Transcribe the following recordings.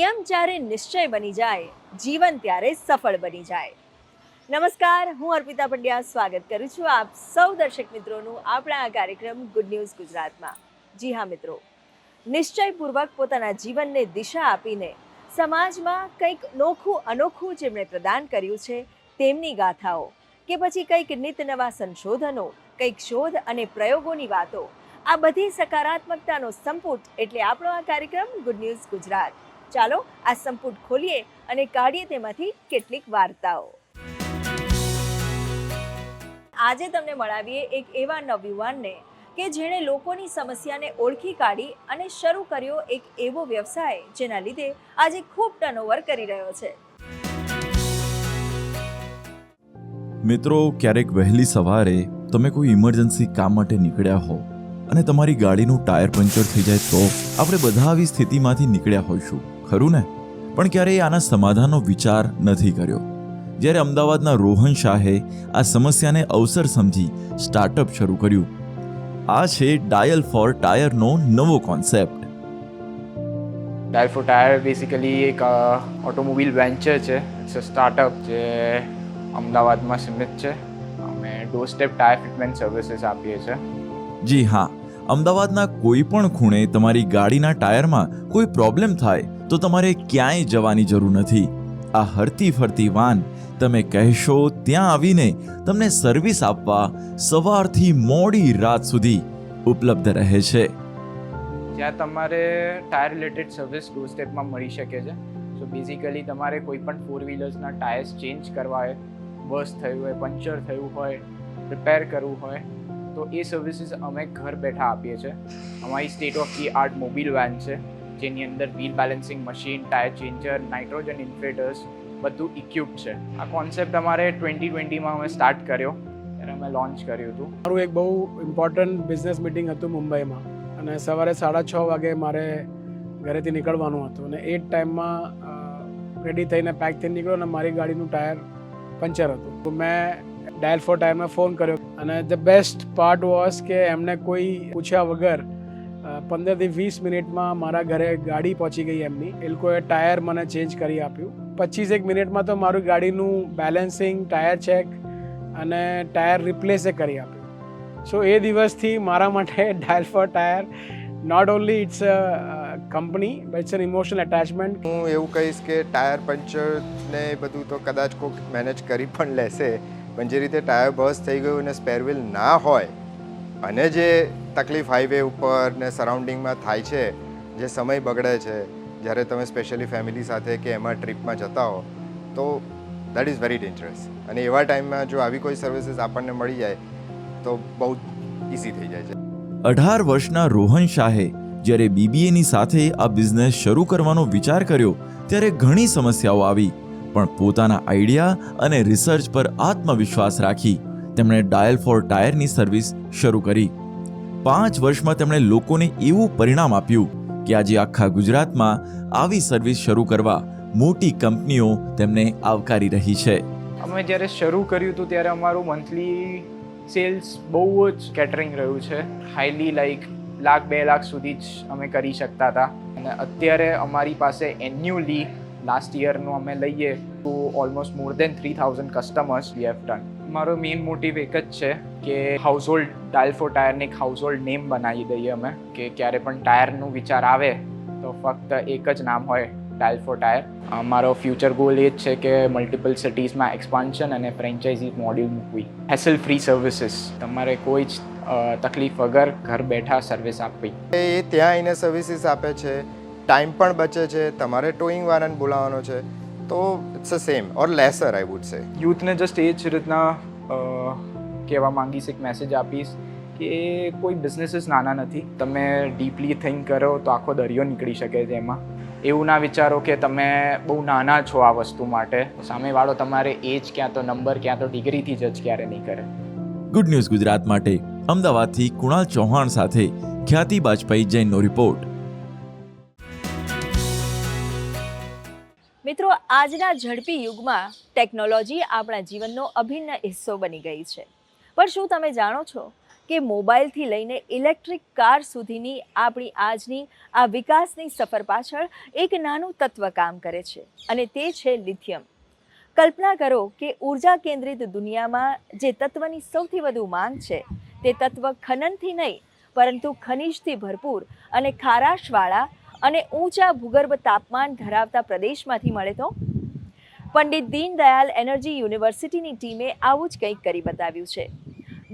નિયમ જ્યારે નિશ્ચય બની જાય, જીવન ત્યારે સફળ બની જાય. નમસ્કાર, હું અર્પિતા પંડ્યા સ્વાગત કરું છું આપ સૌ દર્શક મિત્રોનું આપણા આ કાર્યક્રમ ગુડ ન્યૂઝ ગુજરાતમાં. જી હા મિત્રો, નિશ્ચયપૂર્વક પોતાના જીવનને દિશા આપીને સમાજમાં કંઈક અનોખું જેમણે પ્રદાન કર્યું છે તેમની ગાથાઓ, કે પછી કંઈક નિત નવા સંશોધનો, કંઈક શોધ અને પ્રયોગોની વાતો, આ બધી સકારાત્મકતાનો સંપુટ એટલે આપણો આ કાર્યક્રમ ગુડ ન્યૂઝ ગુજરાત. ચાલો આ સંપુટ ખોલીએ અને કાઢીએ તેમાંથી કેટલીક વાર્તાઓ. આજે તમને મળાવીએ એક એવા નવયુવાનને કે જેણે લોકોની સમસ્યાને ઓળખી કાઢી અને શરૂ કર્યો એક એવો વ્યવસાય જેના લીધે આજે ખૂબ ટર્નઓવર કરી રહ્યો છે. મિત્રો, ક્યારેક વહેલી સવારે તમે કોઈ ઇમરજન્સી કામ માટે નીકળ્યા હો અને તમારી ગાડીનું ટાયર પંચર થઈ જાય તો આપણે બધા આવી સ્થિતિમાંથી નીકળ્યા હોઈશું, ખરું ને? પણ ક્યારેય આના સમાધાનનો વિચાર નથી કર્યો. જ્યારે અમદાવાદના રોહન શાહે આ સમસ્યાને અવસર સમજી સ્ટાર્ટઅપ શરૂ કર્યું. આ છે ડાયલ ફોર ટાયરનો નવો concept. Dial four tyre basically એક ઓટોમોબાઈલ વેન્ચર છે. ઇટ્સ અ સ્ટાર્ટઅપ જે અમદાવાદમાં સીમિત છે. અમે door step tyre fitment services આપીએ છીએ. જી હા, અમદાવાદના કોઈ પણ ખૂણે તમારી ગાડીના ટાયરમાં કોઈ પ્રોબ્લેમ થાય તો તમારે ક્યાંય જવાની જરૂર નથી. આ હરતી ફરતી વાન તમે કહેશો ત્યાં આવીને તમને સર્વિસ આપવા સવારથી મોડી રાત સુધી ઉપલબ્ધ રહે છે. જ્યાં તમારે ટાયર રિલેટેડ સર્વિસ ડોર સ્ટેપમાં મળી શકે છે. સો બેઝિકલી તમારે કોઈ પણ ફોર વ્હીલર્સના ટાયર્સ ચેન્જ કરવા હોય, બર્સ્ટ થયું હોય, પંચર થયું હોય, રિપેર કરવું હોય તો એ સર્વિસીસ અમે ઘર બેઠા આપીએ છીએ. અમારી state of the art mobile van છે જેની અંદર wheel balancing machine, tyre changer, nitrogen inflators બધું ઇક્વિપ્ડ છે. આ કોન્સેપ્ટ અમારે 2020માં અમે સ્ટાર્ટ કર્યો ત્યારે અમે લોન્ચ કર્યું હતું. મારું એક બહુ ઇમ્પોર્ટન્ટ બિઝનેસ મિટિંગ હતું મુંબઈમાં અને સવારે 6:30 વાગે મારે ઘરેથી નીકળવાનું હતું અને એ જ ટાઈમમાં રેડી થઈને પેક થઈને નીકળ્યો અને મારી ગાડીનું ટાયર પંચર હતું. તો મેં ડાયલ ફોર ટાયરમાં ફોન કર્યો અને ધ બેસ્ટ પાર્ટ વોઝ કે એમને કોઈ પૂછ્યા વગર 15 થી 20 મિનિટમાં મારા ઘરે ગાડી પહોંચી ગઈ એમની. એ લોકોએ ટાયર મને ચેન્જ કરી આપ્યું. 25 મિનિટમાં તો મારું ગાડીનું બેલેન્સિંગ, ટાયર ચેક અને ટાયર રિપ્લેસે કરી આપ્યું. સો એ દિવસથી મારા માટે dial four tyre not only it's a company but it's an emotional attachment. હું એવું કહીશ કે ટાયર પંચર ને બધું તો કદાચ કોઈક મેનેજ કરી પણ લેશે, પણ જે રીતે ટાયર બર્સ્ટ થઈ ગયું અને સ્પેર વ્હીલ ના હોય અને જે તકલીફ હાઈવે ઉપર ને સરાઉન્ડિંગમાં થાય છે, જે સમય બગડે છે જ્યારે તમે સ્પેશિયલી ફેમિલી સાથે કે એમાં ટ્રીપમાં જતા હો તો દેટ ઇઝ વેરી ડેન્જરસ. અને એવા ટાઈમમાં જો આવી કોઈ સર્વિસીસ આપણને મળી જાય તો બહુ ઇઝી થઈ જાય છે. 18 વર્ષના રોહન શાહે જ્યારે બીબીએની સાથે આ બિઝનેસ શરૂ કરવાનો વિચાર કર્યો ત્યારે ઘણી સમસ્યાઓ આવી, પણ પોતાના આઈડિયા અને રિસર્ચ પર આત્મવિશ્વાસ રાખી તેમણે ડાયલ ફોર ટાયરની સર્વિસ શરૂ કરી. 5 વર્ષમાં તેમણે લોકોને એવું પરિણામ આપ્યું કે આજે આખા ગુજરાતમાં આવી સર્વિસ શરૂ કરવા મોટી કંપનીઓ તેમને આવકારી રહી છે. અમે જ્યારે શરૂ કર્યું હતું ત્યારે અમારું મંથલી સેલ્સ બહુ જ કેટરિંગ રહ્યું છે. હાઈલી લાઈક $1,00,000-2 લાખ સુધી જ અમે કરી શકતા હતા. અને અત્યારે અમારી પાસે એન્યુઅલી લાસ્ટ યરનું અમે લઈએ તો almost more than 3,000 customers we have done. મારો મેઇન મોટિવ એક જ છે કે હાઉસહોલ્ડ ડાયલ ફોર ટાયરને એક હાઉસહોલ્ડ નેમ બનાવી દઈએ અમે, કે ક્યારે પણ ટાયરનું વિચાર આવે તો ફક્ત એક જ નામ હોય, ડાયલ ફોર ટાયર. મારો ફ્યુચર ગોલ એ જ છે કે મલ્ટિપલ સિટીઝમાં એક્સપાન્શન અને ફ્રેન્ચાઇઝી મોડ્યુલ મૂકવી. હેસલ ફ્રી સર્વિસીસ, તમારે કોઈ જ તકલીફ વગર ઘર બેઠા સર્વિસ આપવી. એ ત્યાં આવીને સર્વિસીસ આપે છે, ટાઈમ પણ બચે છે, તમારે ટોઈંગ વાળાને બોલાવવાનો છે તો it's a same or lesser I would say. યુથને જસ્ટ એ જ રીતના કહેવા માંગીશ, એક મેસેજ આપીશ કે કોઈ બિઝનેસીસ નાના નથી. તમે ડીપલી થિંક કરો તો આખો દરિયો નીકળી શકે છે એમાં. એવું ના વિચારો કે તમે બહુ નાના છો આ વસ્તુ માટે. સામેવાળો તમારે એજ ક્યાં તો નંબર ક્યાં તો ડિગ્રીથી જજ ક્યારે નહીં કરે. ગુડ ન્યૂઝ ગુજરાત માટે અમદાવાદથી કુણાલ ચૌહાણ સાથે ખ્યાતિ બાજપાઈ જૈનનો રિપોર્ટ. મિત્રો, આજના ઝડપી યુગમાં ટેકનોલોજી આપણા જીવનનો અભિન્ન હિસ્સો બની ગઈ છે. પણ શું તમે જાણો છો કે મોબાઈલથી લઈને ઇલેક્ટ્રિક કાર સુધીની આપણી આજની આ વિકાસની સફર પાછળ એક નાનું તત્વ કામ કરે છે અને તે છે લિથિયમ. કલ્પના કરો કે ઉર્જા કેન્દ્રિત દુનિયામાં જે તત્વની સૌથી વધુ માંગ છે તે તત્વ ખનનથી નહીં પરંતુ ખનિજથી ભરપૂર અને ખારાશવાળા અને ઊંચા ભૂગર્ભ તાપમાન ધરાવતા પ્રદેશમાંથી મળે તો? પંડિત દીનદયાલ એનર્જી યુનિવર્સિટીની ટીમે આવું જ કંઈક કરી બતાવ્યું છે.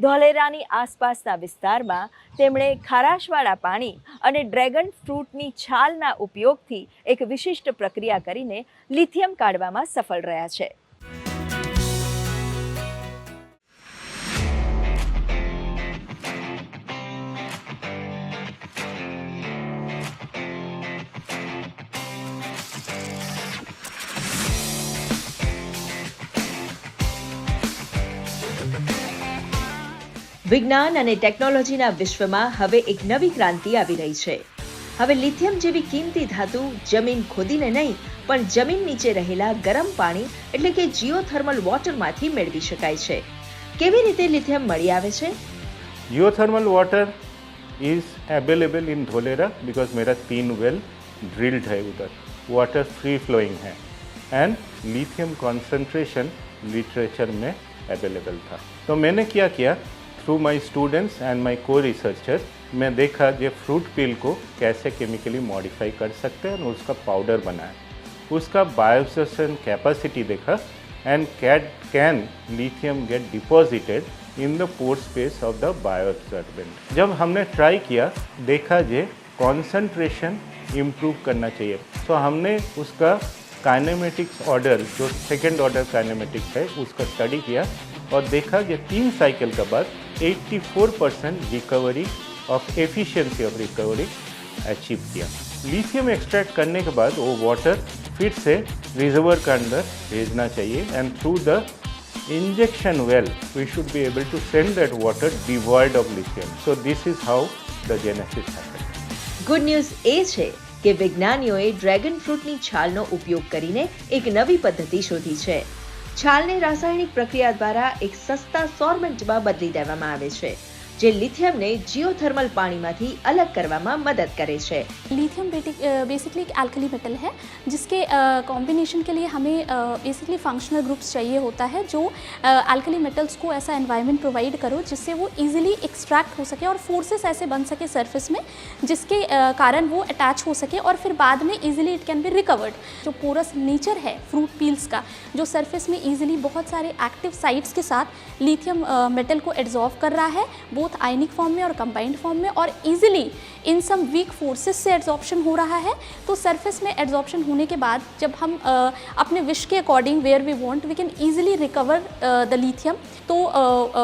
ધોલેરાની આસપાસના વિસ્તારમાં તેમણે ખારાશવાળા પાણી અને ડ્રેગન ફ્રૂટની છાલના ઉપયોગથી એક વિશિષ્ટ પ્રક્રિયા કરીને લિથિયમ કાઢવામાં સફળ રહ્યા છે. વિજ્ઞાન અને ટેકનોલોજીના વિશ્વમાં હવે એક નવી ક્રાંતિ આવી રહી છે. હવે લિથિયમ જેવી કિંમતી ધાતુ જમીન ખોદીને નહીં પણ જમીન નીચે રહેલા ગરમ પાણી એટલે કે જીઓથર્મલ વોટરમાંથી મેળવી શકાય છે. કેવી રીતે લિથિયમ મળી આવે છે? Geothermal water is available in Dholera because मेरा 3 well drilled है उधर, water free flowing है and lithium concentration literature में available था. तो मैंने क्या किया, through my students and my को रिसर्चर मैं देखा ये फ्रूट पील को कैसे केमिकली मॉडिफाई कर सकते हैं और उसका पाउडर बनाया, उसका बायोअब्जॉर्प्शन कैपेसिटी देखा and can lithium get deposited in the pore space of the bioabsorbent. जब हमने ट्राई किया देखा जे कॉन्सेंट्रेशन इम्प्रूव करना चाहिए, तो हमने उसका काइनेमेटिक्स ऑर्डर जो सेकेंड ऑर्डर काइनेमेटिक्स है उसका स्टडी किया और देखा कि 3 साइकिल के बाद 84% recovery of efficiency of recovery achieve किया. लिथियम एक्सट्रैक्ट करने के बाद वो वाटर फिर से रिजर्वर के अंदर भेजना चाहिए and through the injection well we should be able to send that water devoid of lithium. So this is how the genesis happened. Good news એ છે કે વૈજ્ઞાનિકોએ ડ્રેગન ફ્રૂટની છાલનો ઉપયોગ કરીને એક નવી પદ્ધતિ શોધી છે. છાલને રાસાયણિક પ્રક્રિયા દ્વારા એક સસ્તા સોર્બેન્ટમાં બદલી દેવામાં આવે છે જે લિથિયમને જીઓથર્મલ પાણીમાંથી અલગ કરવામાં મદદ કરે છે. लिथियम बेसिकली एक एल्कली मेटल है जिसके कॉम्बिनेशन के लिए हमें बेसिकली फंक्शनल ग्रुप्स चाहिए होता है जो एल्कली मेटल्स को ऐसा एनवायरनमेंट प्रोवाइड करो जिससे वो इजीली एक्सट्रैक्ट हो सके और फोर्सेस ऐसे बन सके सरफेस में जिसके कारण वो अटैच हो सके और फिर बाद में easily it can be recovered. जो पोरस नेचर है फ्रूट पील्स का, जो सरफेस में इजीली बहुत सारे एक्टिव साइट्स के साथ लिथियम मेटल को एब्जॉर्व कर रहा है बोथ आयनिक फॉर्म में और कंबाइंड फॉर्म में, और इजीली इन सम वीक फोर्सेस से एब्जॉर्प्शन हो रहा है. तो सरफेस में एब्जॉर्प्शन होने के बाद जब हम अपने विश के according where we want we can easily recover the lithium. तो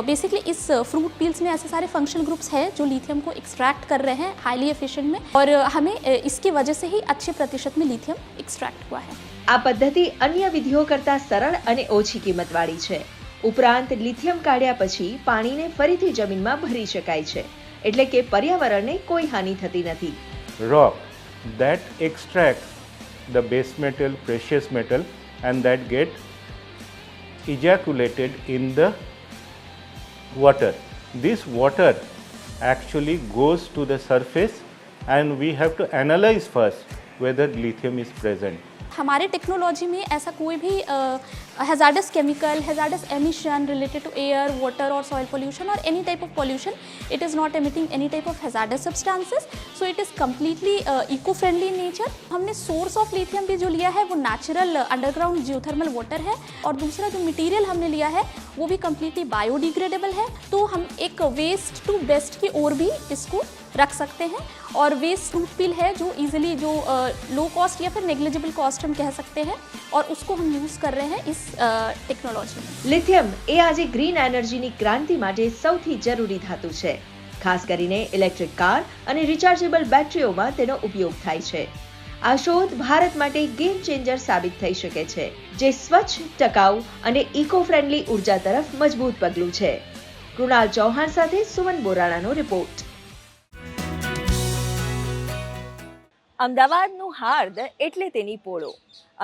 बेसिकली इस फ्रूट पील्स में ऐसे सारे फंक्शनल ग्रुप्स हैं जो लिथियम को एक्सट्रैक्ट कर रहे हैं हाईली एफिशिएंट में, और हमें इसकी वजह से ही अच्छे प्रतिशत में लिथियम एक्सट्रैक्ट हुआ है. આ પદ્ધતિ અન્ય વિધિઓ કરતાં સરળ અને ઓછી કિંમતવાળી છે. ઉપરાંત લિથિયમ કાઢ્યા પછી પાણીને ફરીથી જમીનમાં ભરી શકાય છે, એટલે કે પર્યાવરણને કોઈ હાનિ થતી નથી. Rock that extracts the base metal, precious metal, and that get ejaculated in the water. This water actually goes to the surface and we have to analyze first whether lithium is present. हमारे technology में ऐसा कोई भी hazardous chemical, hazardous emission related to air, water और soil pollution और any type of pollution, it is not emitting any type of hazardous substances, so it is completely eco friendly in nature. हमने source of lithium भी जो लिया है वो natural underground geothermal water है, और दूसरा जो मटेरियल हमने लिया है वो भी कम्प्लीटली बायोडिग्रेडेबल है. तो हम एक वेस्ट टू बेस्ट की ओर भी इसको रख सकते हैं. और वेस्ट फ्रूट पील है जो इजीली जो लो कॉस्ट या फिर नेग्लिजिबल कॉस्ट हम कह सकते हैं, और उसको हम यूज़ कर रहे हैं इस टेक्नोलॉजी में. લિથિયમ એ આજે ગ્રીન એનર્જીની ક્રાંતિ માટે સૌથી જરૂરી ધાતુ છે. ખાસ કરીને ઇલેક્ટ્રિક કાર અને રિચાર્જેબલ બેટરીઓમાં તેનો ઉપયોગ થાય છે. આ શોધ ભારત માટે ગેમ ચેન્જર સાબિત થઈ શકે છે, જે સ્વચ્છ, ટકાઉ અને ઇકો ફ્રેન્ડલી ઉર્જા તરફ મજબૂત પગલું છે. કૃણાલ ચૌહાણ સાથે સુમન બોરાણાનો રિપોર્ટ. અમદાવાદનું હાર્દ એટલે તેની પોળો,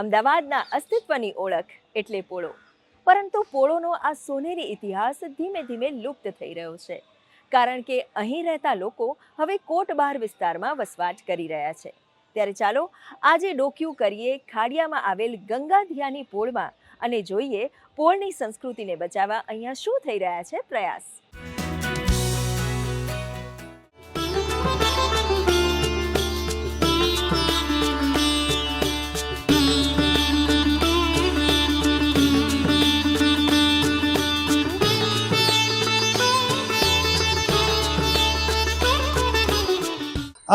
અમદાવાદના અસ્તિત્વની ઓળખ એટલે પોળો. પરંતુ પોળોનો આ સોનેરી ઇતિહાસ ધીમે ધીમે લુપ્ત થઈ રહ્યો છે. કારણ કે અહીં રહેતા લોકો હવે કોટબહાર વિસ્તારમાં વસવાટ કરી રહ્યા છે. ત્યારે ચાલો આજે ડોક્યું કરીએ ખાડિયામાં આવેલ ગંગાધિયાની પોળમાં અને જોઈએ પોળની સંસ્કૃતિને બચાવવા અહીંયા શું થઈ રહ્યા છે પ્રયાસ.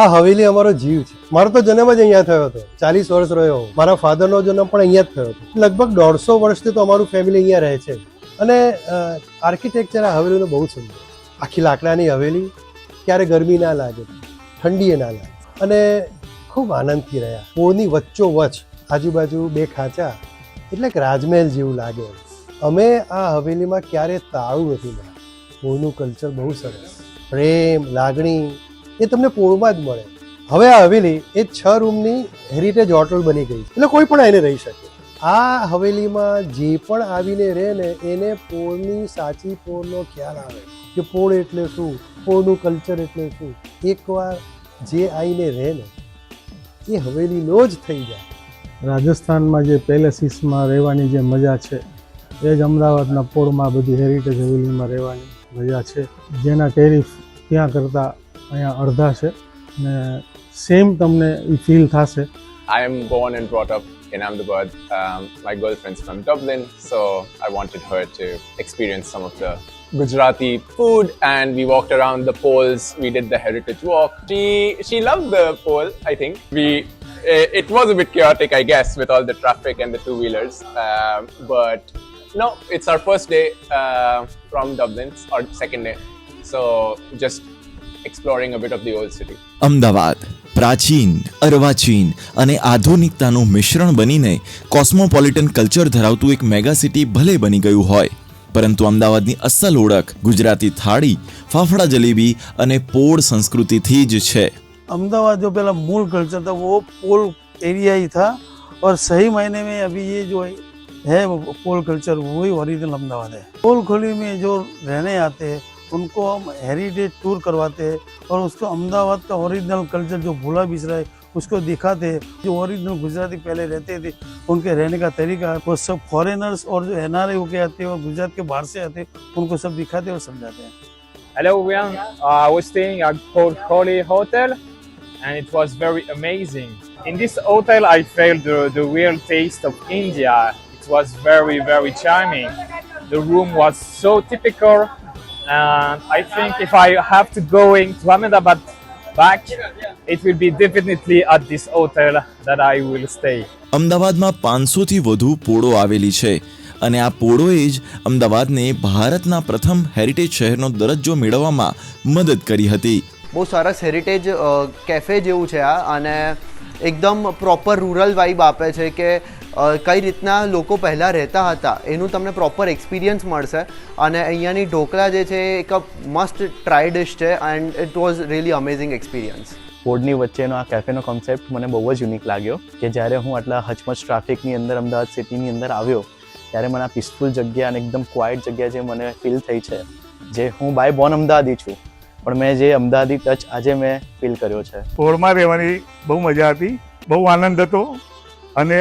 આ હવેલી અમારો જીવ છે. મારો તો જન્મ જ અહીંયા થયો હતો. 40 વર્ષ રહ્યો. મારા ફાધરનો જન્મ પણ અહીંયા જ થયો હતો. લગભગ 150 વર્ષથી તો અમારું ફેમિલી અહીંયા રહે છે. અને આર્કિટેક્ચર આ હવેલીનું બહુ સુંદર. આખી લાકડાની હવેલી, ક્યારે ગરમી ના લાગે, ઠંડીએ ના લાગે, અને ખૂબ આનંદથી રહ્યા. પોળની વચ્ચોવચ્ચ આજુબાજુ 2 ખાંચા, એટલે કે રાજમહેલ જેવું લાગે. અમે આ હવેલીમાં ક્યારે તાળું નથી મળ્યા. પોળનું કલ્ચર બહુ સરસ. પ્રેમ, લાગણી એ તમને પોળમાં જ મળે. હવે આ હવેલી એ 6 રૂમની હેરિટેજ હોટલ બની ગઈ, એટલે કોઈ પણ એને રહી શકે. આ હવેલીમાં જે પણ આવીને રહે ને એને પોળની સાચી પોળનો ખ્યાલ આવે કે પોળ એટલે શું, પોળનું કલ્ચર એટલે શું. એકવાર જે આવીને રહે ને એ હવેલીનો જ થઈ જાય. રાજસ્થાનમાં જે પેલેસીસમાં રહેવાની જે મજા છે એ જ અમદાવાદના પોળમાં બધી હેરિટેજ હવેલીમાં રહેવાની મજા છે. જેના ટેરિફ ત્યાં કરતાં અહીંયા અડધા છે ને સેમ તમને એ ફીલ થશે. I am born and brought up in Ahmedabad. My girlfriend's from Dublin, so I wanted her to experience some of the Gujarati food, and we walked around the poles. We did the heritage walk. She loved the pole. I think it was a bit chaotic, I guess, with all the traffic and the two-wheelers. But no, it's our first day from Dublin, or second day. So just exploring a bit of the old city. Ahmedabad પ્રાચીન, અર્વાચીન અને આધુનિકતાનું મિશ્રણ બનીને cosmopolitan culture ધરાવતું એક mega city ભલે બની ગયું હોય, પરંતુ અમદાવાદની અસલ ઓળખ ગુજરાતી થાળી, ફાફડા જલેબી અને પોળ સંસ્કૃતિથી જ છે. अहमदाबाद जो पहला मूल कल्चर था वो पोल एरिया ही था और सही मायने में अभी ये जो है पोल कल्चर वही ओरिजिनल अहमदाबाद है. पोल खोली में जो रहने आते हैं उनको हम हेरिटेज टूर करवाते हैं और उसको अहमदाबाद का ओरिजिनल कल्चर जो भूला बिसरा है उसको दिखाते हैं. जो ओरिजिनल गुजराती पहले रहते थे उनके रहने का तरीका, वो सब फॉरेनर्स और जो NRI होके आते हैं और गुजरात के बाहर से आते हैं उनको सब दिखाते हैं और समझाते हैं. Hello everyone, I was staying at Port Collie Hotel and it was very amazing. In this hotel I felt the real taste of India. It was very, very charming. The room was so typical, and I think if I have to go into Ahmedabad back, it will be definitely at this hotel that I will stay. અમદાવાદમાં 500થી વધુ પોળો આવેલી છે અને આ પોળોએ જ અમદાવાદને ભારતના પ્રથમ હેરિટેજ શહેરનો દરજ્જો મેળવવામાં મદદ કરી હતી. બહુ સરસ હેરિટેજ કેફે જેવું છે આ, અને એકદમ પ્રોપર રૂરલ વાઇબ આપે છે કે કઈ રીતના લોકો પહેલાં રહેતા હતા એનું તમને પ્રોપર એક્સપિરિયન્સ મળશે. અને અહીંયાની ઢોકળા જે છે એક મસ્ટ ટ્રાય ડિશ છે and it was really amazing experience. પોળની વચ્ચેનો આ કેફેનો કોન્સેપ્ટ મને બહુ જ યુનિક લાગ્યો કે જ્યારે હું આટલા હચમચ ટ્રાફિકની અંદર અમદાવાદ સિટીની અંદર આવ્યો ત્યારે મને આ પીસફુલ જગ્યા અને એકદમ ક્વાઇટ જગ્યા જે મને ફીલ થઈ છે, જે હું બાય બોર્ન અમદાવાદી છું પણ મેં જે અમદાવાદી ટચ આજે મેં ફીલ કર્યો છે. પોળમાં રહેવાની બહુ મજા હતી, બહુ આનંદ હતો, અને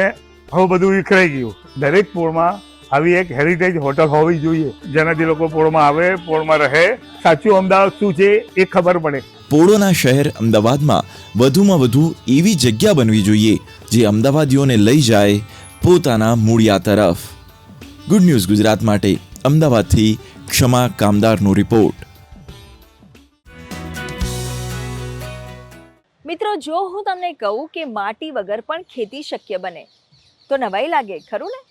હવે બધું વિખરાઈ ગયું. દરેક પોળમાં આવી એક હેરિટેજ હોટલ હોવી જોઈએ જેનાથી લોકો પોળમાં આવે, પોળમાં રહે, સાચું અમદાવાદ શું છે એ ખબર પડે. પોળોના શહેર અમદાવાદમાં વધુમાં વધુ એવી જગ્યા બનવી જોઈએ જે અમદાવાદીઓને લઈ જાય પોતાના મૂળિયા તરફ. ગુડ ન્યૂઝ ગુજરાત માટે અમદાવાદથી ક્ષમા કામદારનો રિપોર્ટ. મિત્રો, જો હું તમને કહું કે માટી વગર પણ ખેતી શક્ય બને તો નવાઈ લાગે, ખરું ને?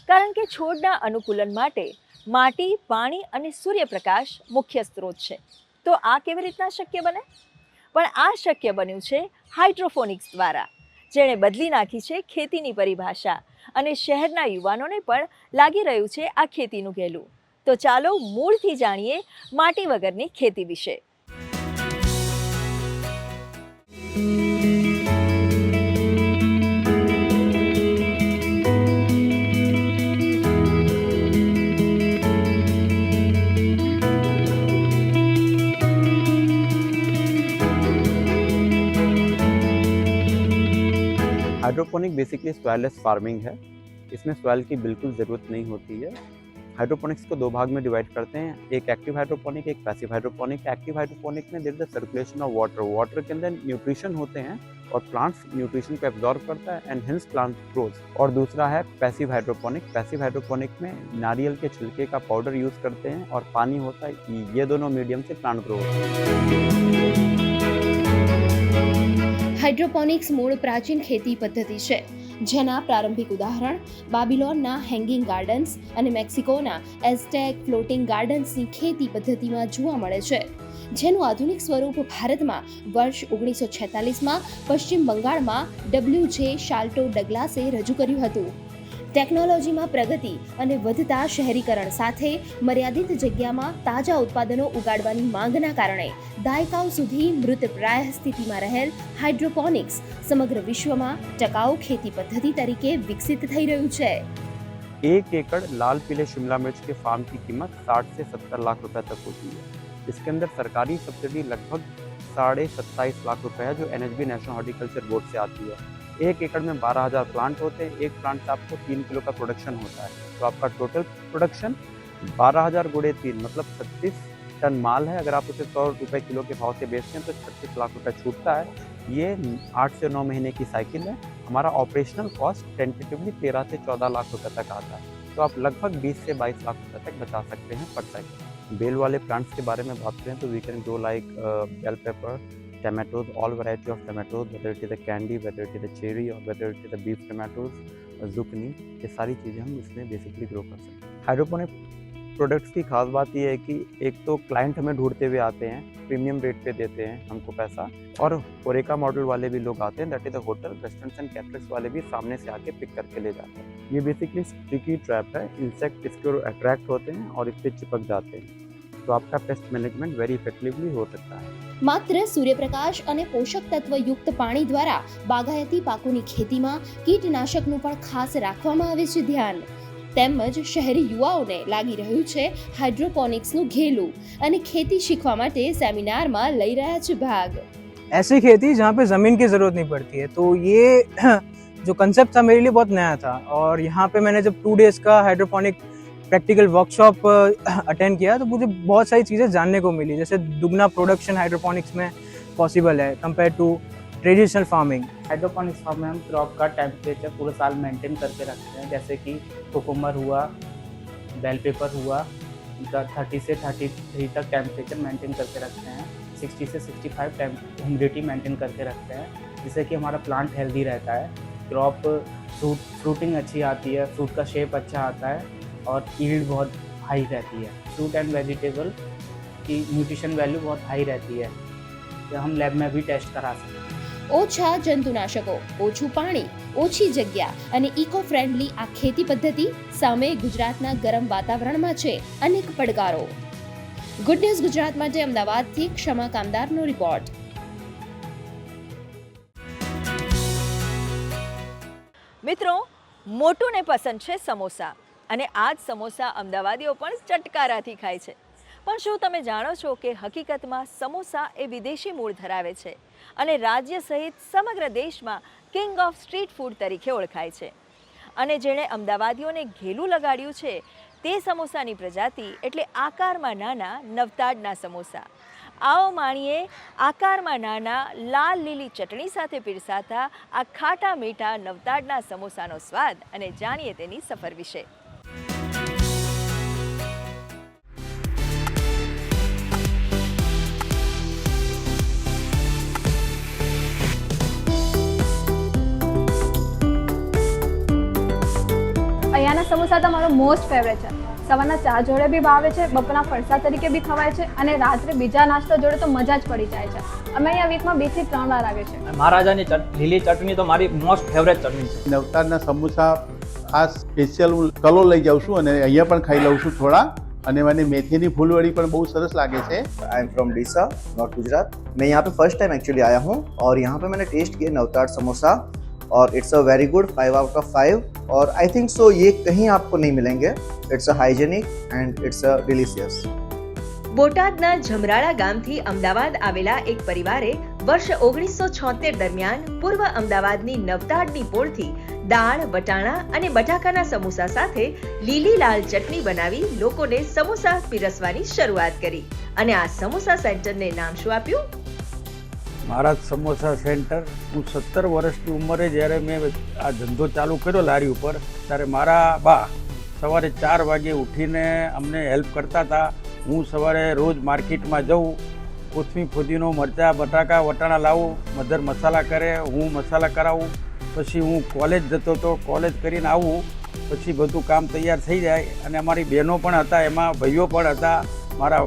કારણ કે છોડના અનુકૂલન માટે માટી, પાણી અને સૂર્યપ્રકાશ મુખ્ય સ્ત્રોત છે. તો આ કેવી રીતના શક્ય બને? પણ આ શક્ય બન્યું છે હાઇડ્રોફોનિક્સ દ્વારા, જેણે બદલી નાખી છે ખેતીની પરિભાષા, અને શહેરના યુવાનોને પણ લાગી રહ્યું છે આ ખેતીનું ઘેલું. તો ચાલો મૂળથી જાણીએ માટી વગરની ખેતી વિશે. हाइड्रोपोनिक बेसिकली सॉइललेस फार्मिंग है। इसमें सॉइल की बिल्कुल ज़रूरत नहीं होती है। हाइड्रोपोनिक्स को दो भाग में डिवाइड करते हैं, एक एक्टिव हाइड्रोपोनिक, एक पैसिव हाइड्रोपोनिक। एक्टिव हाइड्रोपोनिक में there is the circulation of water, water के अंदर न्यूट्रिशन होते हैं और प्लांट्स न्यूट्रिशन को एब्जॉर्ब करता है एंड हेंस प्लांट ग्रोज। और दूसरा है पैसिव हाइड्रोपोनिक। पैसिव हाइड्रोपोनिक में नारियल के छिलके का पाउडर यूज़ करते हैं और पानी होता है, ये दोनों मीडियम से प्लांट ग्रो होता है। હાઇડ્રોપોનિક્સ મૂળ પ્રાચીન ખેતી પદ્ધતિ છે, જેના પ્રારંભિક ઉદાહરણ બાબિલોનના હેંગિંગ ગાર્ડન્સ અને મેક્સિકોના એઝટેક ફ્લોટિંગ ગાર્ડન્સની ખેતી પદ્ધતિમાં જોવા મળે છે, જેનું આધુનિક સ્વરૂપ ભારતમાં વર્ષ 1946માં પશ્ચિમ બંગાળમાં WJ શાલ્ટો ડગલાસે રજૂ કર્યું હતું. ટેકનોલોજીમાં પ્રગતિ અને વધતા શહેરીકરણ સાથે મર્યાદિત જગ્યામાં તાજા ઉત્પાદનો ઉગાડવાની માંગના કારણે દાયકાઓ સુધી મૃતપ્રાય સ્થિતિમાં રહેલ હાઇડ્રોપોનિક્સ સમગ્ર વિશ્વમાં ટકાઉ ખેતી પદ્ધતિ તરીકે વિકસિત થઈ રહ્યું છે. 1 एकड़ लाल पीले शिमला मिर्च के फार्म की कीमत 60 से 70 लाख रुपए तक होती है। इसके अंदर सरकारी सब्सिडी लगभग 27.5 लाख रुपए है, जो NHB नेशनल हॉर्टिकल्चर बोर्ड से आती है। 1 एकड़ में 12,000 प्लांट होते हैं, एक प्लांट से आपको 3 किलो का प्रोडक्शन होता है, तो आपका टोटल प्रोडक्शन 12,000 गुणे 3 मतलब 36 टन माल है। अगर आप उसे 100 रुपए किलो के भाव से बेचते हैं तो 36 लाख रुपए छूटता है। ये 8 से 9 महीने की साइकिल है। हमारा ऑपरेशनल कॉस्ट टेंटेटिवली 13 से 14 लाख रुपए तक आता है, तो आप लगभग 20 से 22 लाख रुपए तक बचा सकते हैं पर साइकिल। बेल वाले प्लांट्स के बारे में बात करें तो we can grow like bell pepper, tomatoes, all variety of tomatoes, whether it is a candy, whether it is a cherry or whether it is a beef tomatoes, zucchini, ये सारी चीज़ें हम इसमें बेसिकली ग्रो कर सकते हैं। Hydroponic products की खास बात ये है कि एक तो क्लाइंट हमें ढूंढते हुए आते हैं, प्रीमियम रेट पे देते हैं हमको पैसा, और होरेका मॉडल वाले भी लोग आते हैं, that is the hotel restaurants and caterings वाले भी सामने से आके पिक करके ले जाते हैं। ये बेसिकली स्टिकी ट्रैप है, इंसेक्ट इसको अट्रैक्ट होते हैं और इस पर चिपक जाते हैं, तो आपका पेस्ट मैनेजमेंट वेरी इफेक्टिवली हो सकता है। માત્ર સૂર્યપ્રકાશ અને પોષક તત્વયુક્ત પાણી દ્વારા બાગાયતી પાકોની ખેતીમાં કીટનાશકનું પણ ખાસ રાખવામાં આવે છે ધ્યાન. તેમજ શહેરી યુવાઓને લાગી રહ્યું છે હાઇડ્રોપોનિક્સનું ઘેલું અને ખેતી શીખવા માટે સેમિનારમાં લઈ રહ્યા છે ભાગ. ऐसी खेती जहाँ पे ज़मीन की ज़रूरत नहीं पड़ती है, तो ये जो कंसेप्ट था मेरे लिए बहुत नया था। और यहाँ पे मैंने जब 2 डेज़ का हाइड्रोपोनिक प्रैक्टिकल वर्कशॉप अटेंड किया तो मुझे बहुत सारी चीज़ें जानने को मिली, जैसे दुगना प्रोडक्शन हाइड्रोपोनिक्स में पॉसिबल है compare to traditional farming. Hydroponics farm में हम क्रॉप का टेम्परेचर पूरे साल मेंटेन करके रखते हैं, जैसे कि कुकुम्बर हुआ, बेल पेपर हुआ, उनका 30 से 33 तक टेम्परेचर मेंटेन करके रखते हैं, 60 से 65 ह्यूमिडिटी मेंटेन करके रखते हैं, जिससे कि हमारा प्लांट हेल्दी रहता है, क्रॉप फ्रूटिंग अच्छी आती है, फ्रूट का शेप अच्छा आता है और यील्ड बहुत हाई रहती है। फ्रूट एंड वेजिटेबल की न्यूट्रिशन वैल्यू बहुत हाई रहती है, तो हम लैब में भी टेस्ट करा सकते हैं। ઓછા જંતુનાશકો, ઓછું પાણી, ઓછી જગ્યા અને ઇકો ફ્રેન્ડલી આ ખેતી પદ્ધતિ સામે ગુજરાતના ગરમ વાતાવરણમાં છે અનેક પડકારો. ગુડ ન્યૂઝ ગુજરાત માટે અમદાવાદથી ક્ષમા કામદારનો રિપોર્ટ. મિત્રો, મોટુને પસંદ છે સમોસા અને આ જ સમોસા અમદાવાદીઓ પણ ચટકારાથી ખાય છે. પણ શું તમે જાણો છો કે હકીકતમાં સમોસા એ વિદેશી મૂળ ધરાવે છે અને રાજ્ય સહિત સમગ્ર દેશમાં કિંગ ઓફ સ્ટ્રીટ ફૂડ તરીકે ઓળખાય છે. અને જેણે અમદાવાદીઓને ઘેલું લગાડ્યું છે તે સમોસાની પ્રજાતિ એટલે આકારમાં નાના નવતાડના સમોસા. आओ माणिए आकाરમાં नाना लाल लीली चटणी साथे पीरसाता आ खाटा मीठा नवताडना समोसानो स्वाद अने जाणीए तेनी सफर विषे. અહીંયાના સમોસા તો મારો મોસ્ટ ફેવરેટ છે. સવારના ચા જોડે બી ભાવે છે, બપોરના ફરસા તરીકે બી ખવાય છે અને રાત્રે બીજા નાસ્તા જોડે તો મજા જ પડી જાય છે. અમે અહીંયા વીકમાં 2 થી 3 વાર આવીએ છીએ. મહારાજાની લીલી ચટણી તો મારી મોસ્ટ ફેવરેટ ચટણી છે. નવતાડના સમોસા આ સ્પેશિયલ હું કલો લઈ જાઉં છું અને અહીંયા પણ ખાઈ લઉં છું થોડા, અને મને મેથીની ફૂલવડી પણ બહુ સરસ લાગે છે. I am from Deesa, north Gujarat. मैं यहाँ पे फर्स्ट टाइम एक्चुअली आया हूँ और यहाँ पे मैंने टेस्ट किया नवताड़ समोसा और it's a very good 5 out of 5 और आई थिंक सो ये कहीं आपको नहीं मिलेंगे. It's a hygienic and it's a delicious. બોટાદના જમરાળા ગામથી અમદાવાદ આવેલા એક પરિવારે વર્ષ 1976 દરમિયાન પૂર્વ અમદાવાદની નવતાડની પોળથી દાળ, વટાણા અને બટાકાના સમોસા સાથે લીલી લાલ ચટણી બનાવી લોકોને સમોસા પીરસવાની શરૂઆત કરી અને આ સમોસા સેન્ટરને નામ શું આપ્યું? મહારાજ સમોસા સેન્ટર. હું 17 વર્ષની ઉંમરે જ્યારે મેં આ ધંધો ચાલુ કર્યો લારી ઉપર, ત્યારે મારા બા સવારે 4 વાગે ઉઠીને અમને હેલ્પ કરતા હતા. હું સવારે રોજ માર્કેટમાં જાઉં, કોથમી, ફુદીનો, મરચાં, બટાકા, વટાણા લાવું, મધર મસાલા કરે, હું મસાલા કરાવું. પછી હું કોલેજ જતો હતો, કોલેજ કરીને આવું, પછી બધું કામ તૈયાર થઈ જાય અને અમારી બહેનો પણ હતા, એમાં ભાઈઓ પણ હતા, મારા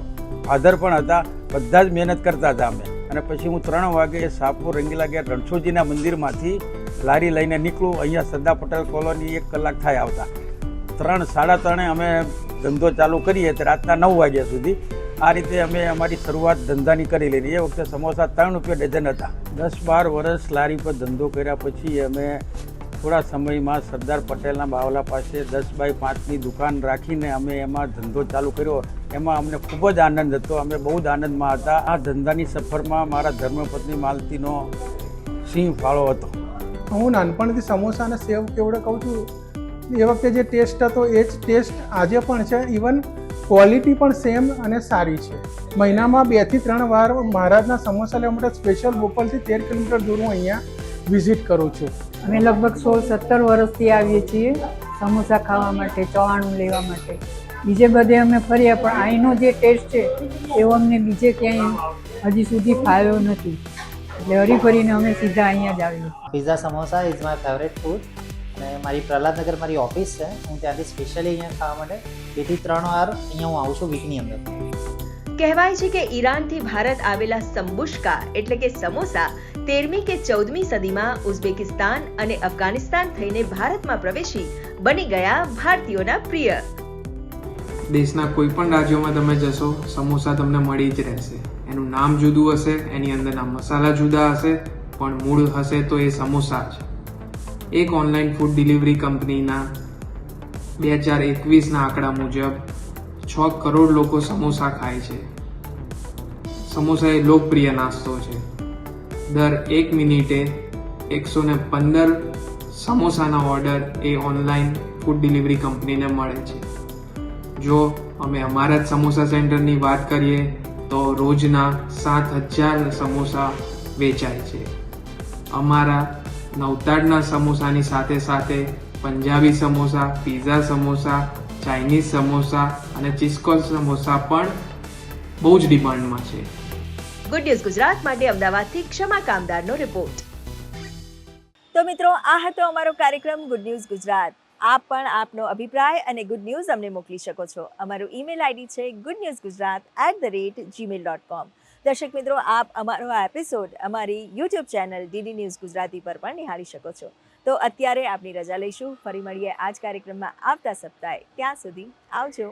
ફાધર પણ હતા, બધા જ મહેનત કરતા હતા અમે. અને પછી હું 3 વાગે સાપુર રંગીલા ગેટ રણછોડજીના મંદિરમાંથી લારી લઈને નીકળું. અહીંયા સરદાર પટેલ કોલોની 1 કલાક થાય આવતા. 3, 3:30 અમે ધંધો ચાલુ કરીએ તો રાતના 9 વાગ્યા સુધી. આ રીતે અમે અમારી શરૂઆત ધંધાની કરી લીધી. એ વખતે સમોસા 3 રૂપિયા ડઝન હતા. 10-12 વર્ષ લારી પર ધંધો કર્યા પછી અમે થોડા સમયમાં સરદાર પટેલના બાવલા પાસે 10x5ની દુકાન રાખીને અમે એમાં ધંધો ચાલુ કર્યો. એમાં અમને ખૂબ જ આનંદ હતો. અમે બહુ જ આનંદમાં હતા. આ ધંધાની સફરમાં મારા ધર્મપત્ની માલતીનો સિંહ ફાળો હતો. હું નાનપણથી સમોસા અને સેવ કેવડે કહું છું. એ વખતે જે ટેસ્ટ હતો એ જ ટેસ્ટ આજે પણ છે. ઇવન ક્વોલિટી પણ સેમ અને સારી છે. મહિનામાં 2 થી 3 વાર મહારાજના સમોસા લેવા માટે સ્પેશિયલ બોપલથી 13 કિલોમીટર દૂર હું અહીંયા વિઝિટ કરું છું. અમે લગભગ 16-17 વર્ષથી આવીએ છીએ સમોસા ખાવા માટે, ચવાણું લેવા માટે. બીજે બધે અમે ફર્યા પણ અહીંનો જે ટેસ્ટ છે એવો અમને બીજે ક્યાંય હજી સુધી ફાવ્યો નથી. એટલે હરીફરીને અમે સીધા અહીંયા જ આવીએ. Pizza samosa is my favourite food. અને મારી પ્રહલાદનગર મારી ઓફિસ છે. હું ત્યાંથી સ્પેશિયલી અહીંયા ખાવા માટે 2 થી 3 વાર અહીંયા હું આવું છું વીકની અંદર. કહેવાય છે કે ઈરાનથી ભારત આવેલા સંબુશ્કા એટલે કે સમોસા 13મી કે 14મી સદીમાં ઉઝબેકિસ્તાન અને અફઘાનિસ્તાન થઈને ભારતમાં પ્રવેશી બની ગયા ભારતીયોના પ્રિય. દેશના કોઈ પણ રાજ્યોમાં તમે જશો, સમોસા તમને મળી જ રહેશે. એનું નામ જુદું હશે, એની અંદરના મસાલા જુદા હશે, પણ મૂળ હશે તો એ સમોસા જ. એક ઓનલાઈન ફૂડ ડિલિવરી કંપનીના 2021ના આંકડા મુજબ 6 કરોડ લોકો સમોસા ખાય છે. સમોસા એ લોકપ્રિય નાસ્તો છે. દર 1 મિનિટે 115 સમોસાના ઓર્ડર એ ઓનલાઈન ફૂડ ડિલિવરી કંપનીને મળે છે. જો અમે અમારા જ સમોસા સેન્ટરની વાત કરીએ તો રોજના 7000 સમોસા વેચાય છે. અમારા નવતાડના સમોસાની સાથે સાથે પંજાબી સમોસા, પિઝા સમોસા, ચાઇનીઝ સમોસા અને ચિસ્કોલ સમોસા પણ બહુ જ ડિમાન્ડમાં છે. ગુડ ન્યૂઝ ગુજરાત માટે અમદાવાદથી ક્ષમા કામદારનો રિપોર્ટ. તો મિત્રો, આ હતો અમારો કાર્યક્રમ ગુડ ન્યૂઝ ગુજરાત. આપ પણ આપનો અભિપ્રાય અને ગુડ ન્યૂઝ અમને મોકલી શકો છો. અમારું ઈમેલ આઈડી છે goodnewsgujarat@gmail.com. દર્શક મિત્રો, આપ અમારો આ એપિસોડ અમારી YouTube channel DD news Gujarati પર પણ નિહાળી શકો છો. તો અત્યારે આપની રજા લઈશું. ફરી મળીએ આ જ કાર્યક્રમમાં આવતા સપ્તાહે. ત્યાં સુધી આવજો.